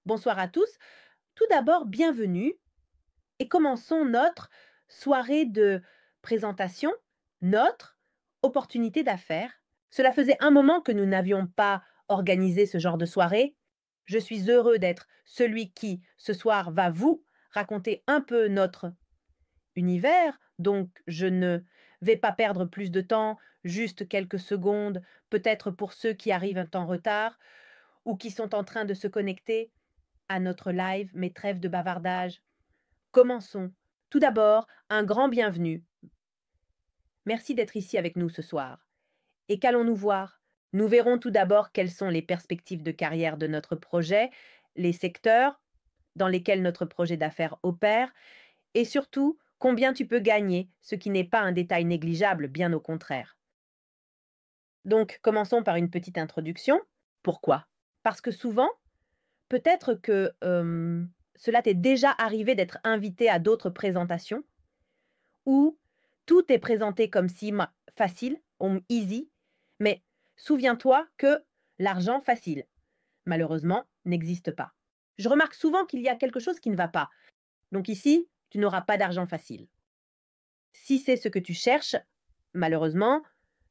Bonsoir à tous. Tout d'abord, bienvenue et commençons notre soirée de présentation, notre opportunité d'affaires. Cela faisait un moment que nous n'avions pas organisé ce genre de soirée. Je suis heureux d'être celui qui, ce soir, va vous raconter un peu notre univers, donc je ne vais pas perdre plus de temps, juste quelques secondes, peut-être pour ceux qui arrivent en retard ou qui sont en train de se connecter à notre live, mes trêves de bavardage. Commençons. Tout d'abord, un grand bienvenue. Merci d'être ici avec nous ce soir. Et qu'allons-nous voir? Nous verrons tout d'abord quelles sont les perspectives de carrière de notre projet, les secteurs dans lesquels notre projet d'affaires opère, et surtout combien tu peux gagner, ce qui n'est pas un détail négligeable, bien au contraire. Donc, commençons par une petite introduction. Pourquoi? Parce que souvent, peut-être que cela t'est déjà arrivé d'être invité à d'autres présentations où tout est présenté comme si facile, easy, mais souviens-toi que l'argent facile, malheureusement, n'existe pas. Je remarque souvent qu'il y a quelque chose qui ne va pas. Donc ici, tu n'auras pas d'argent facile. Si c'est ce que tu cherches, malheureusement,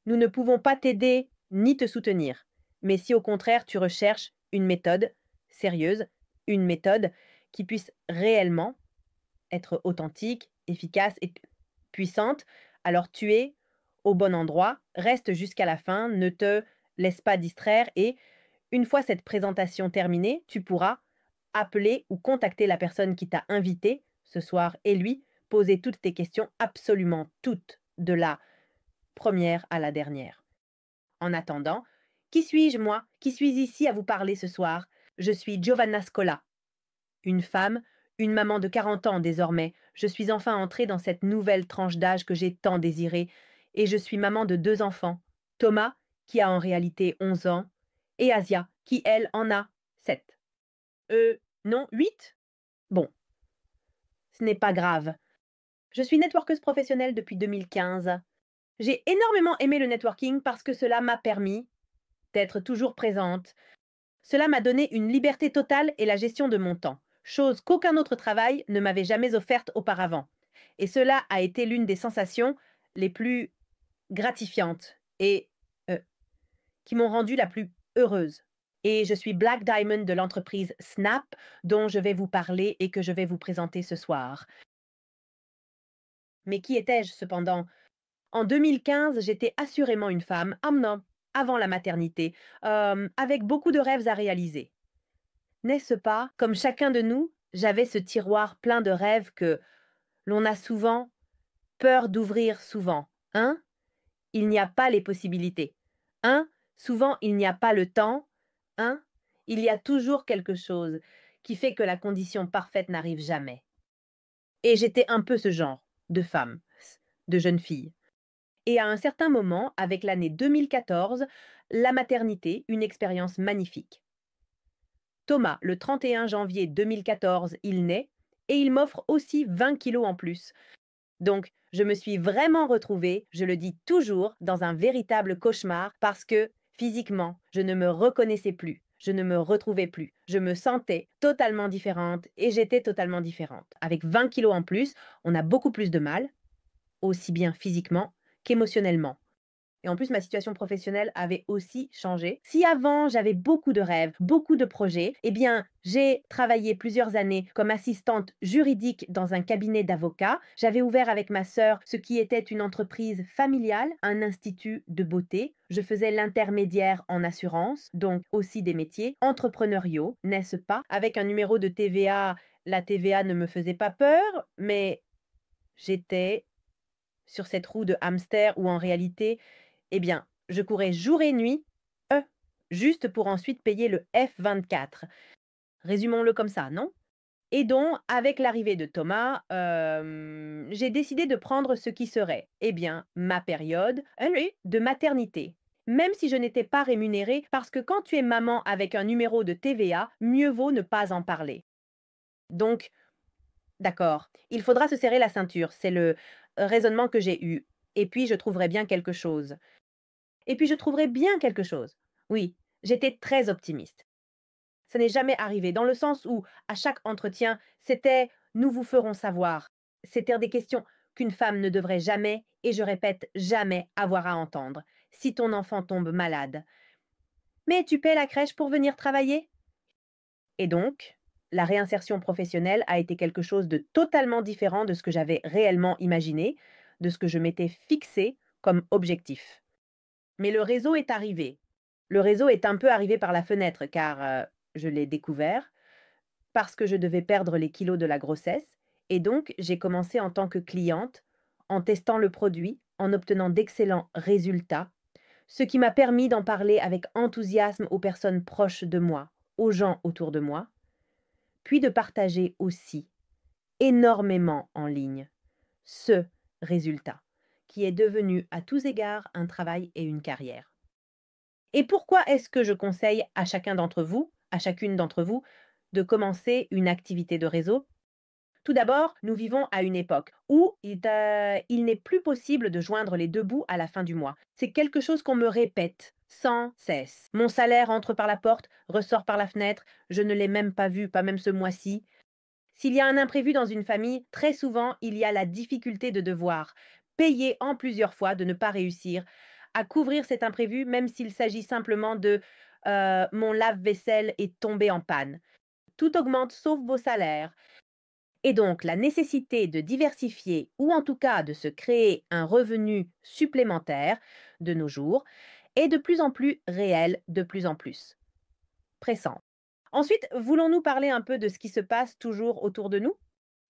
nous ne pouvons pas t'aider ni te soutenir. Mais si au contraire tu recherches une méthode sérieuse, une méthode qui puisse réellement être authentique, efficace et puissante, alors tu es au bon endroit, reste jusqu'à la fin, ne te laisse pas distraire et une fois cette présentation terminée, tu pourras appeler ou contacter la personne qui t'a invité ce soir et lui poser toutes tes questions, absolument toutes, de la première à la dernière. En attendant, qui suis-je moi, qui suis ici à vous parler ce soir? Je suis Giovanna Scola, une femme, une maman de 40 ans désormais. Je suis enfin entrée dans cette nouvelle tranche d'âge que j'ai tant désirée. Et je suis maman de 2 enfants. Thomas, qui a en réalité 11 ans, et Asia, qui elle en a 7. Non, 8. Bon, ce n'est pas grave. Je suis networkeuse professionnelle depuis 2015. J'ai énormément aimé le networking parce que cela m'a permis d'être toujours présente. Cela m'a donné une liberté totale et la gestion de mon temps, chose qu'aucun autre travail ne m'avait jamais offerte auparavant. Et cela a été l'une des sensations les plus gratifiantes et qui m'ont rendue la plus heureuse. Et je suis Black Diamond de l'entreprise Snap, dont je vais vous parler et que je vais vous présenter ce soir. Mais qui étais-je cependant? En 2015, j'étais assurément une femme, ah non, avant la maternité, avec beaucoup de rêves à réaliser. N'est-ce pas? Comme chacun de nous, j'avais ce tiroir plein de rêves que l'on a souvent peur d'ouvrir souvent. Un, il n'y a pas les possibilités. Un, souvent il n'y a pas le temps. Un, il y a toujours quelque chose qui fait que la condition parfaite n'arrive jamais. Et j'étais un peu ce genre de femme, de jeune fille. Et à un certain moment, avec l'année 2014, la maternité, une expérience magnifique. Thomas, le 31 janvier 2014, il naît et il m'offre aussi 20 kilos en plus. Donc, je me suis vraiment retrouvée, je le dis toujours, dans un véritable cauchemar parce que physiquement, je ne me reconnaissais plus, je ne me retrouvais plus, je me sentais totalement différente et j'étais totalement différente. Avec 20 kilos en plus, on a beaucoup plus de mal, aussi bien physiquement qu'émotionnellement. Et en plus, ma situation professionnelle avait aussi changé. Si avant, j'avais beaucoup de rêves, beaucoup de projets, eh bien, j'ai travaillé plusieurs années comme assistante juridique dans un cabinet d'avocats. J'avais ouvert avec ma sœur ce qui était une entreprise familiale, un institut de beauté. Je faisais l'intermédiaire en assurance, donc aussi des métiers entrepreneuriaux, n'est-ce pas? Avec un numéro de TVA, la TVA ne me faisait pas peur, mais j'étais sur cette roue de hamster où en réalité, eh bien, je courais jour et nuit, euh, juste pour ensuite payer le F24. Résumons-le comme ça, non? Et donc, avec l'arrivée de Thomas, j'ai décidé de prendre ce qui serait, eh bien, ma période oui, de maternité. Même si je n'étais pas rémunérée, parce que quand tu es maman avec un numéro de TVA, mieux vaut ne pas en parler. Donc, d'accord, il faudra se serrer la ceinture, c'est le raisonnement que j'ai eu. Et puis je trouverai bien quelque chose. Et puis je trouverai bien quelque chose. Oui, j'étais très optimiste. Ça n'est jamais arrivé, dans le sens où, à chaque entretien, c'était: «Nous vous ferons savoir». C'était des questions qu'une femme ne devrait jamais, et je répète, jamais avoir à entendre. Si ton enfant tombe malade: «Mais tu paies la crèche pour venir travailler?» Et donc, la réinsertion professionnelle a été quelque chose de totalement différent de ce que j'avais réellement imaginé, de ce que je m'étais fixé comme objectif. Mais le réseau est arrivé. Le réseau est un peu arrivé par la fenêtre car, je l'ai découvert, parce que je devais perdre les kilos de la grossesse, et donc j'ai commencé en tant que cliente, en testant le produit, en obtenant d'excellents résultats, ce qui m'a permis d'en parler avec enthousiasme aux personnes proches de moi, aux gens autour de moi, puis de partager aussi énormément en ligne ce résultat, qui est devenu à tous égards un travail et une carrière. Et pourquoi est-ce que je conseille à chacun d'entre vous, à chacune d'entre vous, de commencer une activité de réseau? Tout d'abord, nous vivons à une époque où il n'est plus possible de joindre les deux bouts à la fin du mois. C'est quelque chose qu'on me répète sans cesse. Mon salaire entre par la porte, ressort par la fenêtre, je ne l'ai même pas vu, pas même ce mois-ci. S'il y a un imprévu dans une famille, très souvent, il y a la difficulté de devoir payer en plusieurs fois, de ne pas réussir à couvrir cet imprévu, même s'il s'agit simplement de mon lave-vaisselle est tombé en panne. Tout augmente sauf vos salaires. Et donc, la nécessité de diversifier ou en tout cas de se créer un revenu supplémentaire de nos jours est de plus en plus réelle, de plus en plus pressante. Ensuite, voulons-nous parler un peu de ce qui se passe toujours autour de nous?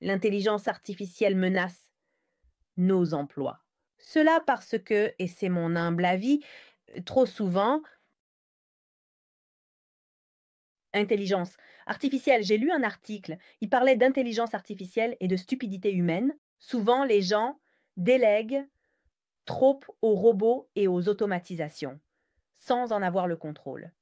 L'intelligence artificielle menace nos emplois. Cela parce que, et c'est mon humble avis, trop souvent, intelligence artificielle, j'ai lu un article, il parlait d'intelligence artificielle et de stupidité humaine. Souvent, les gens délèguent trop aux robots et aux automatisations, sans en avoir le contrôle.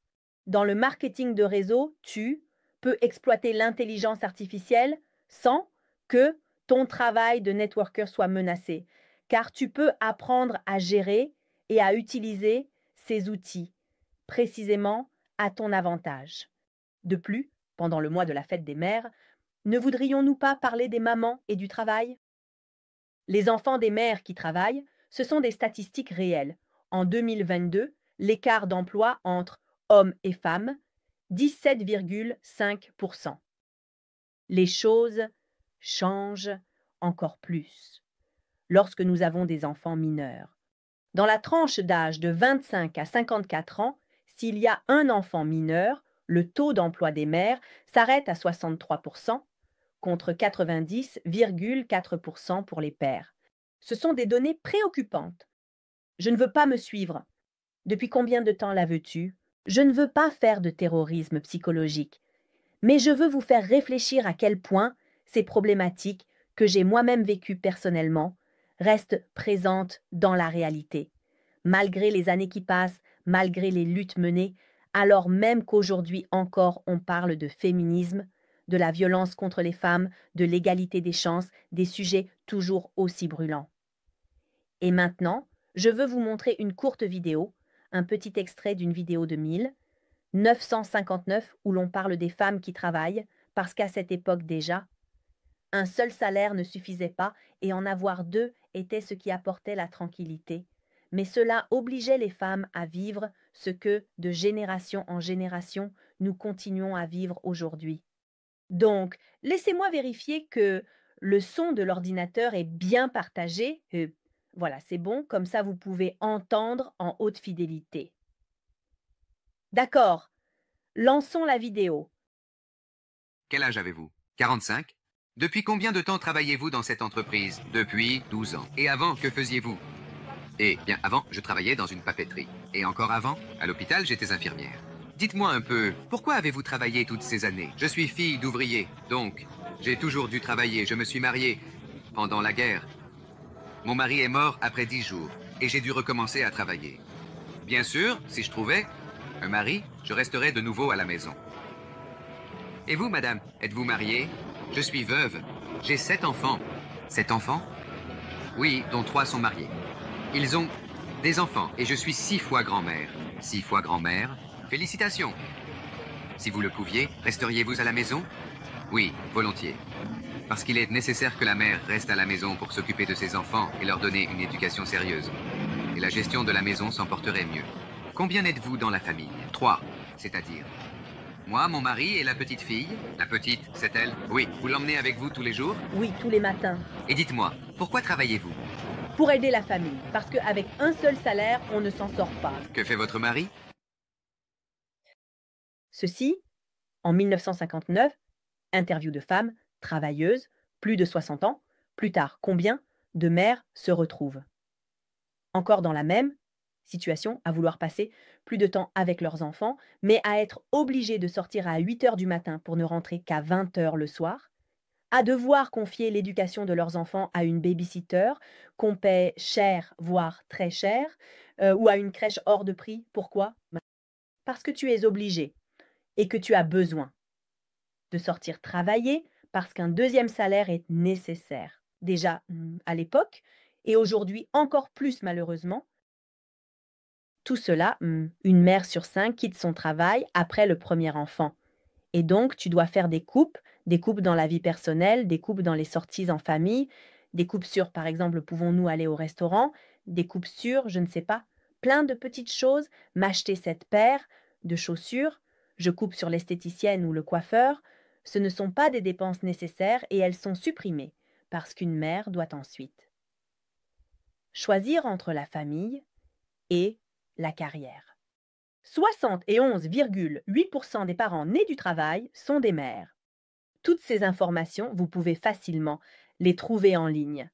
Dans le marketing de réseau, tu peux exploiter l'intelligence artificielle sans que ton travail de networker soit menacé, car tu peux apprendre à gérer et à utiliser ces outils précisément à ton avantage. De plus, pendant le mois de la fête des mères, ne voudrions-nous pas parler des mamans et du travail? Les enfants des mères qui travaillent, ce sont des statistiques réelles. En 2022, l'écart d'emploi entre hommes et femmes, 17,5%. Les choses changent encore plus lorsque nous avons des enfants mineurs. Dans la tranche d'âge de 25 à 54 ans, s'il y a un enfant mineur, le taux d'emploi des mères s'arrête à 63% contre 90,4% pour les pères. Ce sont des données préoccupantes. Je ne veux pas me suivre. Depuis combien de temps la veux-tu? Je ne veux pas faire de terrorisme psychologique, mais je veux vous faire réfléchir à quel point ces problématiques que j'ai moi-même vécues personnellement restent présentes dans la réalité. Malgré les années qui passent, malgré les luttes menées, alors même qu'aujourd'hui encore on parle de féminisme, de la violence contre les femmes, de l'égalité des chances, des sujets toujours aussi brûlants. Et maintenant, je veux vous montrer une courte vidéo, un petit extrait d'une vidéo de 1959 où l'on parle des femmes qui travaillent, parce qu'à cette époque déjà, un seul salaire ne suffisait pas et en avoir deux était ce qui apportait la tranquillité. Mais cela obligeait les femmes à vivre ce que, de génération en génération, nous continuons à vivre aujourd'hui. Donc, laissez-moi vérifier que le son de l'ordinateur est bien partagé. Voilà, c'est bon, comme ça vous pouvez entendre en haute fidélité. D'accord, lançons la vidéo. Quel âge avez-vous? 45. Depuis combien de temps travaillez-vous dans cette entreprise? Depuis 12 ans. Et avant, que faisiez-vous? Eh bien, avant, je travaillais dans une papeterie. Et encore avant, à l'hôpital, j'étais infirmière. Dites-moi un peu, pourquoi avez-vous travaillé toutes ces années? Je suis fille d'ouvrier, donc j'ai toujours dû travailler. Je me suis mariée pendant la guerre. Mon mari est mort après 10 jours et j'ai dû recommencer à travailler. Bien sûr, si je trouvais un mari, je resterais de nouveau à la maison. Et vous, madame, êtes-vous mariée? Je suis veuve. J'ai 7 enfants. 7 enfants? Oui, dont 3 sont mariés. Ils ont des enfants et je suis 6 fois grand-mère. 6 fois grand-mère? Félicitations. Si vous le pouviez, resteriez-vous à la maison? Oui, volontiers. Parce qu'il est nécessaire que la mère reste à la maison pour s'occuper de ses enfants et leur donner une éducation sérieuse. Et la gestion de la maison s'en porterait mieux. Combien êtes-vous dans la famille? Trois, c'est-à-dire moi, mon mari et la petite fille. La petite, c'est elle? Oui, vous l'emmenez avec vous tous les jours? Oui, tous les matins. Et dites-moi, pourquoi travaillez-vous? Pour aider la famille, parce qu'avec un seul salaire, on ne s'en sort pas. Que fait votre mari? Ceci, en 1959, interview de femme, travailleuse, plus de 60 ans. Plus tard, combien de mères se retrouvent encore dans la même situation, à vouloir passer plus de temps avec leurs enfants, mais à être obligées de sortir à 8 heures du matin pour ne rentrer qu'à 20 heures le soir, à devoir confier l'éducation de leurs enfants à une baby-sitter qu'on paie cher, voire très cher, ou à une crèche hors de prix. Pourquoi? Parce que tu es obligé et que tu as besoin de sortir travailler parce qu'un deuxième salaire est nécessaire. Déjà à l'époque, et aujourd'hui encore plus malheureusement, tout cela, une mère sur 5 quitte son travail après le premier enfant. Et donc, tu dois faire des coupes dans la vie personnelle, des coupes dans les sorties en famille, des coupes sur, par exemple, pouvons-nous aller au restaurant, des coupes sur, je ne sais pas, plein de petites choses, m'acheter cette paire de chaussures, je coupe sur l'esthéticienne ou le coiffeur. Ce ne sont pas des dépenses nécessaires et elles sont supprimées parce qu'une mère doit ensuite choisir entre la famille et la carrière. 71,8% des parents nés du travail sont des mères. Toutes ces informations, vous pouvez facilement les trouver en ligne.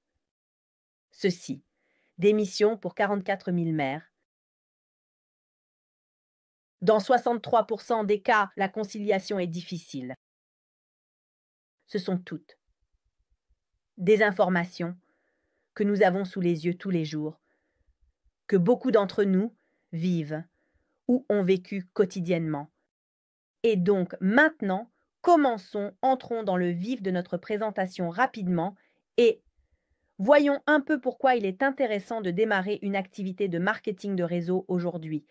Ceci, démission pour 44 000 mères. Dans 63% des cas, la conciliation est difficile. Ce sont toutes des informations que nous avons sous les yeux tous les jours, que beaucoup d'entre nous vivent ou ont vécu quotidiennement. Et donc maintenant, commençons, entrons dans le vif de notre présentation rapidement et voyons un peu pourquoi il est intéressant de démarrer une activité de marketing de réseau aujourd'hui.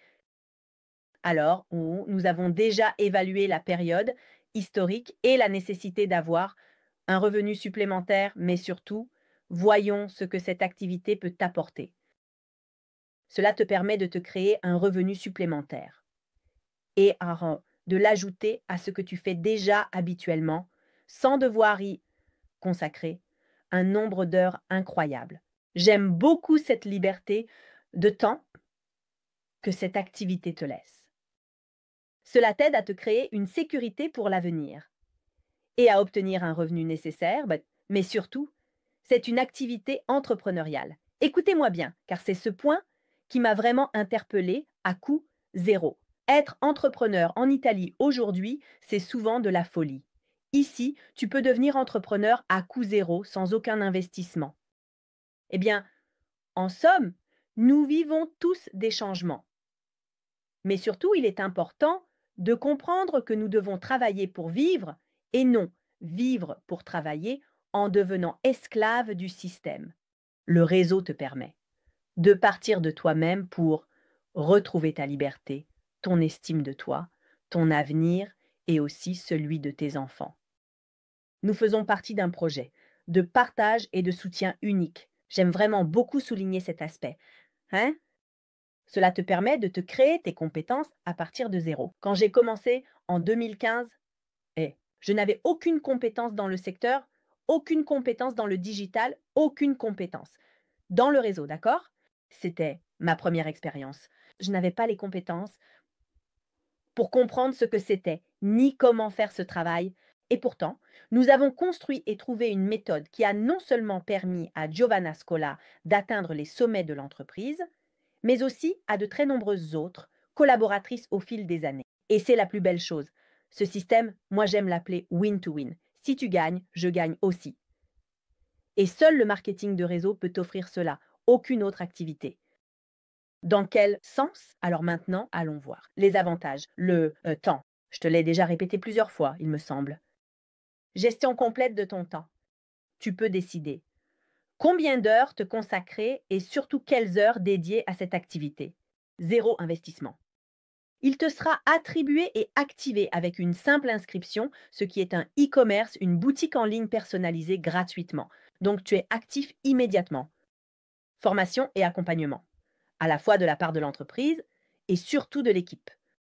Alors, nous avons déjà évalué la période historique et la nécessité d'avoir un revenu supplémentaire, mais surtout, voyons ce que cette activité peut t'apporter. Cela te permet de te créer un revenu supplémentaire et de l'ajouter à ce que tu fais déjà habituellement sans devoir y consacrer un nombre d'heures incroyable. J'aime beaucoup cette liberté de temps que cette activité te laisse. Cela t'aide à te créer une sécurité pour l'avenir et à obtenir un revenu nécessaire, mais surtout, c'est une activité entrepreneuriale. Écoutez-moi bien, car c'est ce point qui m'a vraiment interpellée à coût zéro. Être entrepreneur en Italie aujourd'hui, c'est souvent de la folie. Ici, tu peux devenir entrepreneur à coût zéro sans aucun investissement. Eh bien, en somme, nous vivons tous des changements. Mais surtout, il est important de comprendre que nous devons travailler pour vivre et non vivre pour travailler en devenant esclave du système. Le réseau te permet de partir de toi-même pour retrouver ta liberté, ton estime de toi, ton avenir et aussi celui de tes enfants. Nous faisons partie d'un projet de partage et de soutien unique. J'aime vraiment beaucoup souligner cet aspect. Hein? Cela te permet de te créer tes compétences à partir de zéro. Quand j'ai commencé en 2015, je n'avais aucune compétence dans le secteur, aucune compétence dans le digital, aucune compétence. Dans le réseau, d'accord? C'était ma première expérience. Je n'avais pas les compétences pour comprendre ce que c'était, ni comment faire ce travail. Et pourtant, nous avons construit et trouvé une méthode qui a non seulement permis à Giovanna Scola d'atteindre les sommets de l'entreprise, mais aussi à de très nombreuses autres collaboratrices au fil des années. Et c'est la plus belle chose. Ce système, moi j'aime l'appeler win-to-win. Si tu gagnes, je gagne aussi. Et seul le marketing de réseau peut t'offrir cela, aucune autre activité. Dans quel sens? Alors maintenant, allons voir. Les avantages. Le temps. Je te l'ai déjà répété plusieurs fois, il me semble. Gestion complète de ton temps. Tu peux décider combien d'heures te consacrer et surtout quelles heures dédiées à cette activité. Zéro investissement. Il te sera attribué et activé avec une simple inscription, ce qui est un e-commerce, une boutique en ligne personnalisée gratuitement. Donc tu es actif immédiatement. Formation et accompagnement, à la fois de la part de l'entreprise et surtout de l'équipe.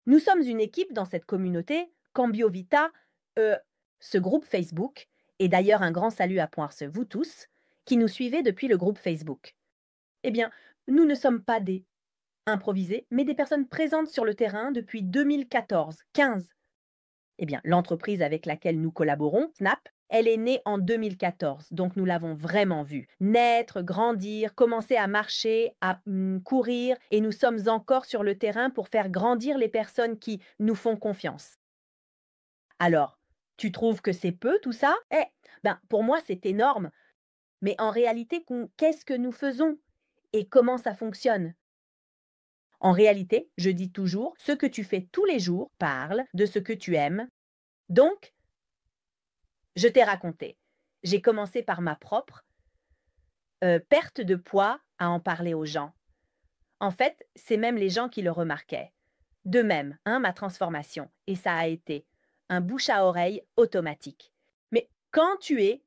Nous sommes une équipe dans cette communauté Cambio Vita, euh, ce groupe Facebook, et d'ailleurs un grand salut à Poirce, vous tous, qui nous suivez depuis le groupe Facebook. Eh bien, nous ne sommes pas des improvisés, mais des personnes présentes sur le terrain depuis 2014-15. Eh bien, l'entreprise avec laquelle nous collaborons, Snap, elle est née en 2014, donc nous l'avons vraiment vue naître, grandir, commencer à marcher, à courir, et nous sommes encore sur le terrain pour faire grandir les personnes qui nous font confiance. Alors, tu trouves que c'est peu tout ça? Ben, pour moi, c'est énorme. Mais en réalité, qu'est-ce que nous faisons et comment ça fonctionne? En réalité, je dis toujours, ce que tu fais tous les jours parle de ce que tu aimes. Donc, je t'ai raconté. J'ai commencé par ma propre perte de poids à en parler aux gens. En fait, c'est même les gens qui le remarquaient. De même, hein, ma transformation. Et ça a été un bouche à oreille automatique. Mais quand tu es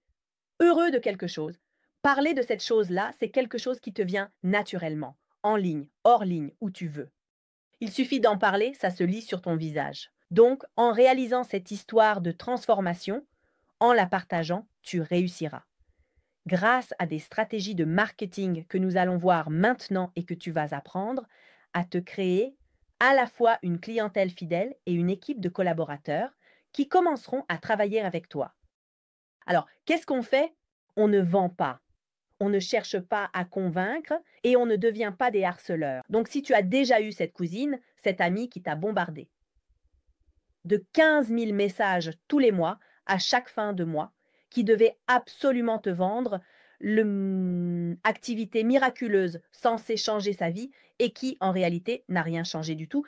heureux de quelque chose, parler de cette chose-là, c'est quelque chose qui te vient naturellement, en ligne, hors ligne, où tu veux. Il suffit d'en parler, ça se lit sur ton visage. Donc, en réalisant cette histoire de transformation, en la partageant, tu réussiras. Grâce à des stratégies de marketing que nous allons voir maintenant et que tu vas apprendre, à te créer à la fois une clientèle fidèle et une équipe de collaborateurs qui commenceront à travailler avec toi. Alors, qu'est-ce qu'on fait? On ne vend pas, on ne cherche pas à convaincre et on ne devient pas des harceleurs. Donc, si tu as déjà eu cette cousine, cet ami qui t'a bombardé de 15 000 messages tous les mois, à chaque fin de mois, qui devait absolument te vendre l'activité miraculeuse censée changer sa vie et qui, en réalité, n'a rien changé du tout,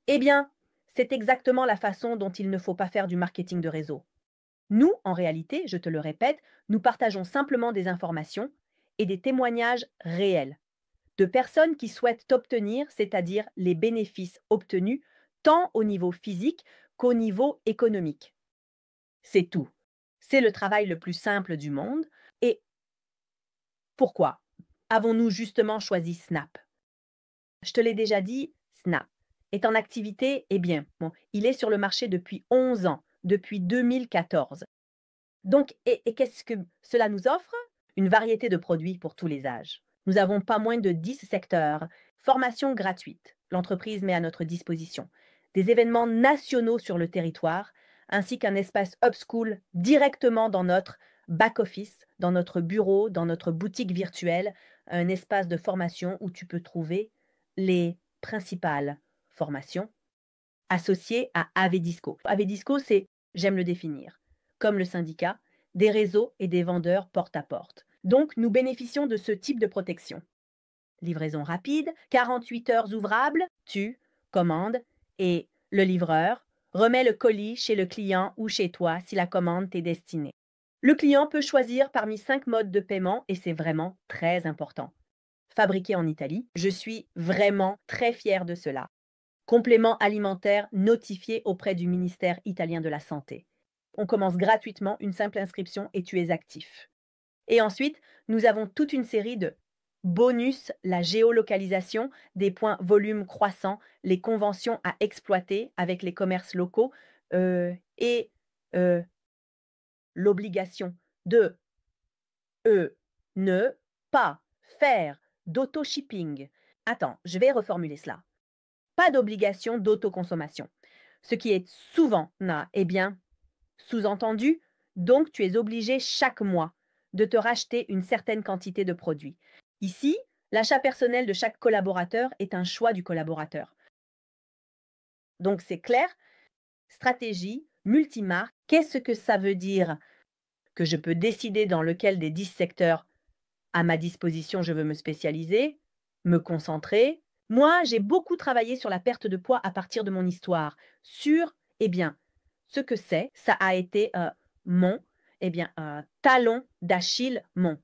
eh bien, c'est exactement la façon dont il ne faut pas faire du marketing de réseau. Nous, en réalité, je te le répète, nous partageons simplement des informations et des témoignages réels de personnes qui souhaitent obtenir, c'est-à-dire les bénéfices obtenus tant au niveau physique qu'au niveau économique. C'est tout. C'est le travail le plus simple du monde. Et pourquoi avons-nous justement choisi Snap? Je te l'ai déjà dit, Snap est en activité, eh bien, bon, il est sur le marché depuis 11 ans, depuis 2014. Donc, et qu'est-ce que cela nous offre? Une variété de produits pour tous les âges. Nous avons pas moins de 10 secteurs. Formation gratuite, l'entreprise met à notre disposition. Des événements nationaux sur le territoire, ainsi qu'un espace upschool directement dans notre back-office, dans notre bureau, dans notre boutique virtuelle, un espace de formation où tu peux trouver les principales formations associées à Avedisco. Avedisco, c'est, j'aime le définir, comme le syndicat, des réseaux et des vendeurs porte à porte. Donc, nous bénéficions de ce type de protection. Livraison rapide, 48 heures ouvrables, tu commandes et le livreur remet le colis chez le client ou chez toi si la commande t'est destinée. Le client peut choisir parmi 5 modes de paiement et c'est vraiment très important. Fabriqué en Italie, je suis vraiment très fière de cela. Complément alimentaire notifié auprès du ministère italien de la Santé. On commence gratuitement une simple inscription et tu es actif. Et ensuite, nous avons toute une série de bonus, la géolocalisation, des points volume croissants, les conventions à exploiter avec les commerces locaux et euh, l'obligation de ne pas faire d'auto-shipping. Attends, je vais reformuler cela. Pas d'obligation d'autoconsommation. Ce qui est souvent, eh bien, sous-entendu, donc tu es obligé chaque mois de te racheter une certaine quantité de produits. Ici, l'achat personnel de chaque collaborateur est un choix du collaborateur. Donc c'est clair, stratégie, multimarque, qu'est-ce que ça veut dire? Que je peux décider dans lequel des 10 secteurs à ma disposition je veux me spécialiser, me concentrer. Moi, j'ai beaucoup travaillé sur la perte de poids à partir de mon histoire, sur, eh bien, ce que c'est, ça a été mon, talon d'Achille, mon.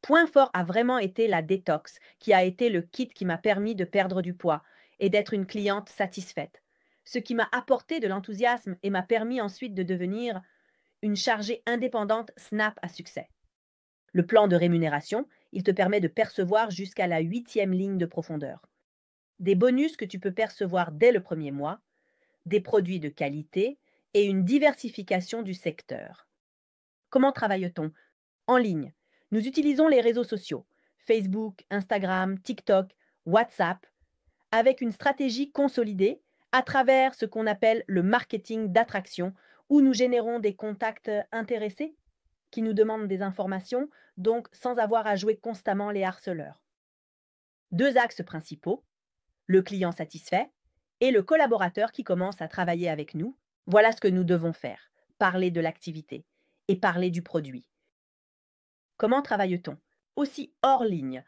Point fort a vraiment été la détox, qui a été le kit qui m'a permis de perdre du poids et d'être une cliente satisfaite. ce qui m'a apporté de l'enthousiasme et m'a permis ensuite de devenir une chargée indépendante Snap à succès. Le plan de rémunération, il te permet de percevoir jusqu'à la huitième ligne de profondeur. Des bonus que tu peux percevoir dès le premier mois, des produits de qualité et une diversification du secteur. Comment travaille-t-on? En ligne. Nous utilisons les réseaux sociaux, Facebook, Instagram, TikTok, WhatsApp, avec une stratégie consolidée à travers ce qu'on appelle le marketing d'attraction, où nous générons des contacts intéressés qui nous demandent des informations, donc sans avoir à jouer constamment les harceleurs. Deux axes principaux, le client satisfait et le collaborateur qui commence à travailler avec nous. Voilà ce que nous devons faire, parler de l'activité et parler du produit. Comment travaille-t-on? Aussi hors ligne.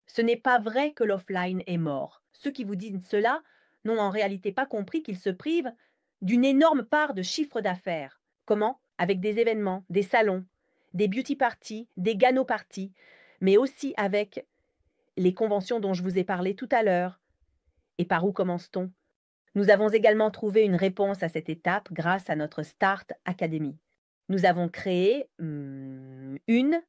Ce n'est pas vrai que l'offline est mort. Ceux qui vous disent cela n'ont en réalité pas compris qu'ils se privent d'une énorme part de chiffre d'affaires. Comment? Avec des événements, des salons, des beauty parties, des gano parties, mais aussi avec les conventions dont je vous ai parlé tout à l'heure. Et par où commence-t-on? Nous avons également trouvé une réponse à cette étape grâce à notre Start Academy. Nous avons créé une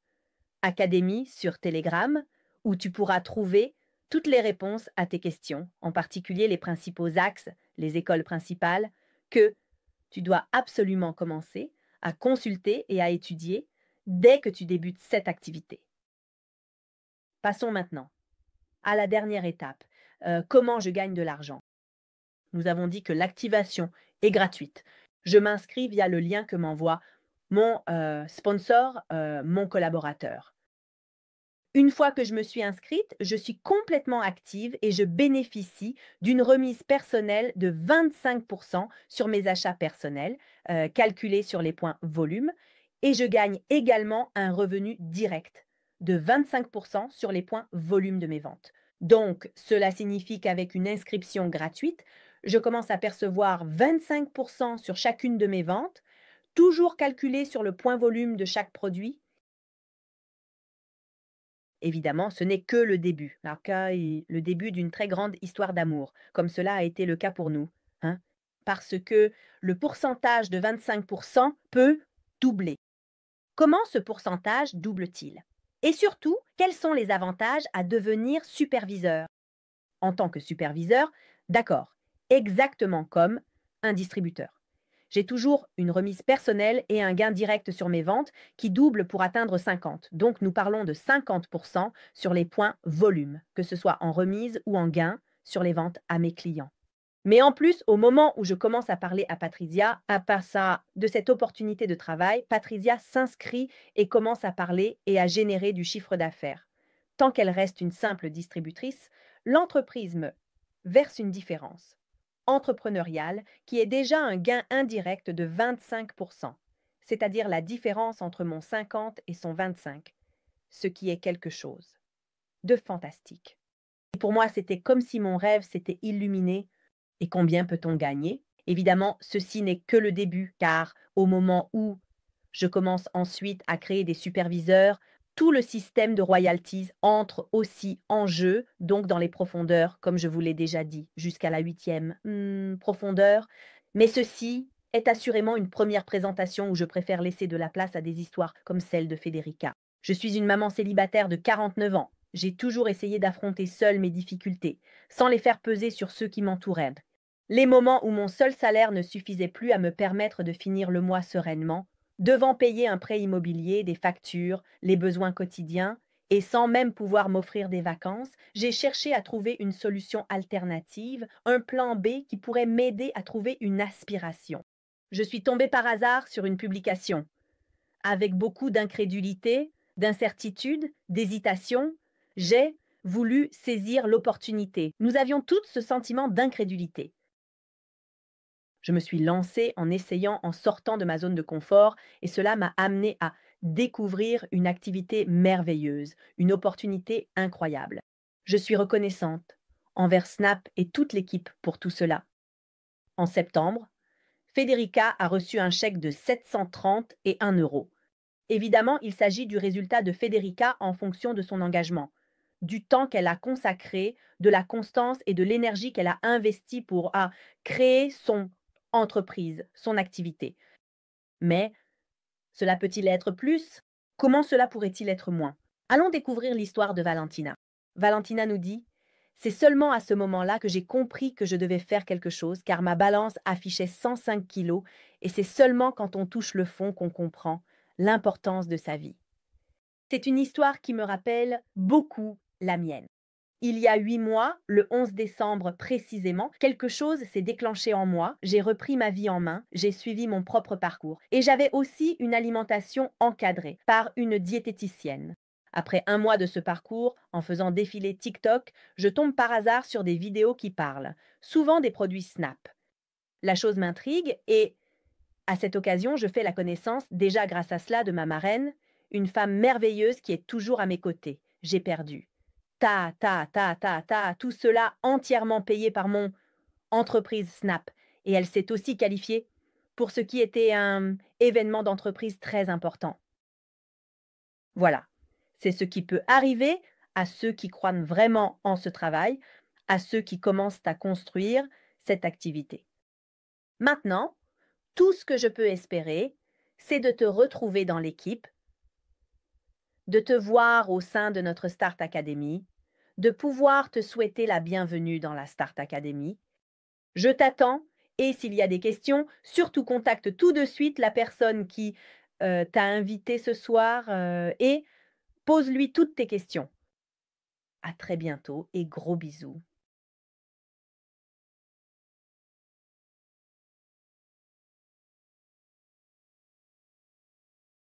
académie sur Telegram où tu pourras trouver toutes les réponses à tes questions, en particulier les principaux axes, les écoles principales, que tu dois absolument commencer à consulter et à étudier dès que tu débutes cette activité. Passons maintenant à la dernière étape. Comment je gagne de l'argent? Nous avons dit que l'activation est gratuite. Je m'inscris via le lien que m'envoie mon sponsor, mon collaborateur. Une fois que je me suis inscrite, je suis complètement active et je bénéficie d'une remise personnelle de 25% sur mes achats personnels, calculés sur les points volume, et je gagne également un revenu direct de 25% sur les points volume de mes ventes. Donc, cela signifie qu'avec une inscription gratuite, je commence à percevoir 25% sur chacune de mes ventes, toujours calculé sur le point volume de chaque produit. Évidemment, ce n'est que le début, le début d'une très grande histoire d'amour, comme cela a été le cas pour nous, hein, parce que le pourcentage de 25% peut doubler. Comment ce pourcentage double-t-il? Et surtout, quels sont les avantages à devenir superviseur? En tant que superviseur, d'accord, exactement comme un distributeur. J'ai toujours une remise personnelle et un gain direct sur mes ventes qui doublent pour atteindre 50. Donc nous parlons de 50% sur les points volume, que ce soit en remise ou en gain sur les ventes à mes clients. Mais en plus, au moment où je commence à parler à Patricia, de cette opportunité de travail, Patricia s'inscrit et commence à parler et à générer du chiffre d'affaires. Tant qu'elle reste une simple distributrice, l'entreprise me verse une différence entrepreneuriale qui est déjà un gain indirect de 25%, c'est-à-dire la différence entre mon 50 et son 25, ce qui est quelque chose de fantastique. Et pour moi, c'était comme si mon rêve s'était illuminé. Et combien peut-on gagner? Évidemment, ceci n'est que le début, car au moment où je commence ensuite à créer des superviseurs, tout le système de royalties entre aussi en jeu, donc dans les profondeurs, comme je vous l'ai déjà dit, jusqu'à la huitième profondeur. Mais ceci est assurément une première présentation où je préfère laisser de la place à des histoires comme celle de Federica. Je suis une maman célibataire de 49 ans. J'ai toujours essayé d'affronter seule mes difficultés, sans les faire peser sur ceux qui m'entouraient. Les moments où mon seul salaire ne suffisait plus à me permettre de finir le mois sereinement, devant payer un prêt immobilier, des factures, les besoins quotidiens, et sans même pouvoir m'offrir des vacances, j'ai cherché à trouver une solution alternative, un plan B qui pourrait m'aider à trouver une aspiration. Je suis tombée par hasard sur une publication. Avec beaucoup d'incrédulité, d'incertitude, d'hésitation, j'ai voulu saisir l'opportunité. Nous avions tous ce sentiment d'incrédulité. Je me suis lancée en essayant, en sortant de ma zone de confort, et cela m'a amenée à découvrir une activité merveilleuse, une opportunité incroyable. Je suis reconnaissante envers Snap et toute l'équipe pour tout cela. En septembre, Federica a reçu un chèque de 730 et 1 euro. Évidemment, il s'agit du résultat de Federica en fonction de son engagement. du temps qu'elle a consacré, de la constance et de l'énergie qu'elle a investie pour créer son entreprise, son activité. Mais cela peut-il être plus? Comment cela pourrait-il être moins? Allons découvrir l'histoire de Valentina. Valentina nous dit: c'est seulement à ce moment-là que j'ai compris que je devais faire quelque chose, car ma balance affichait 105 kilos, et c'est seulement quand on touche le fond qu'on comprend l'importance de sa vie. C'est une histoire qui me rappelle beaucoup la mienne. Il y a 8 mois, le 11 décembre précisément, quelque chose s'est déclenché en moi, j'ai repris ma vie en main, j'ai suivi mon propre parcours et j'avais aussi une alimentation encadrée par une diététicienne. Après 1 mois de ce parcours, en faisant défiler TikTok, je tombe par hasard sur des vidéos qui parlent, souvent des produits Snap. La chose m'intrigue et à cette occasion, je fais la connaissance, déjà grâce à cela, de ma marraine, une femme merveilleuse qui est toujours à mes côtés. J'ai perdu. Tout cela entièrement payé par mon entreprise Snap. Et elle s'est aussi qualifiée pour ce qui était un événement d'entreprise très important. Voilà, c'est ce qui peut arriver à ceux qui croient vraiment en ce travail, à ceux qui commencent à construire cette activité. Maintenant, tout ce que je peux espérer, c'est de te retrouver dans l'équipe, de te voir au sein de notre Start Academy, de pouvoir te souhaiter la bienvenue dans la Start Academy. Je t'attends et s'il y a des questions, surtout contacte tout de suite la personne qui t'a invité ce soir et pose-lui toutes tes questions. À très bientôt et gros bisous.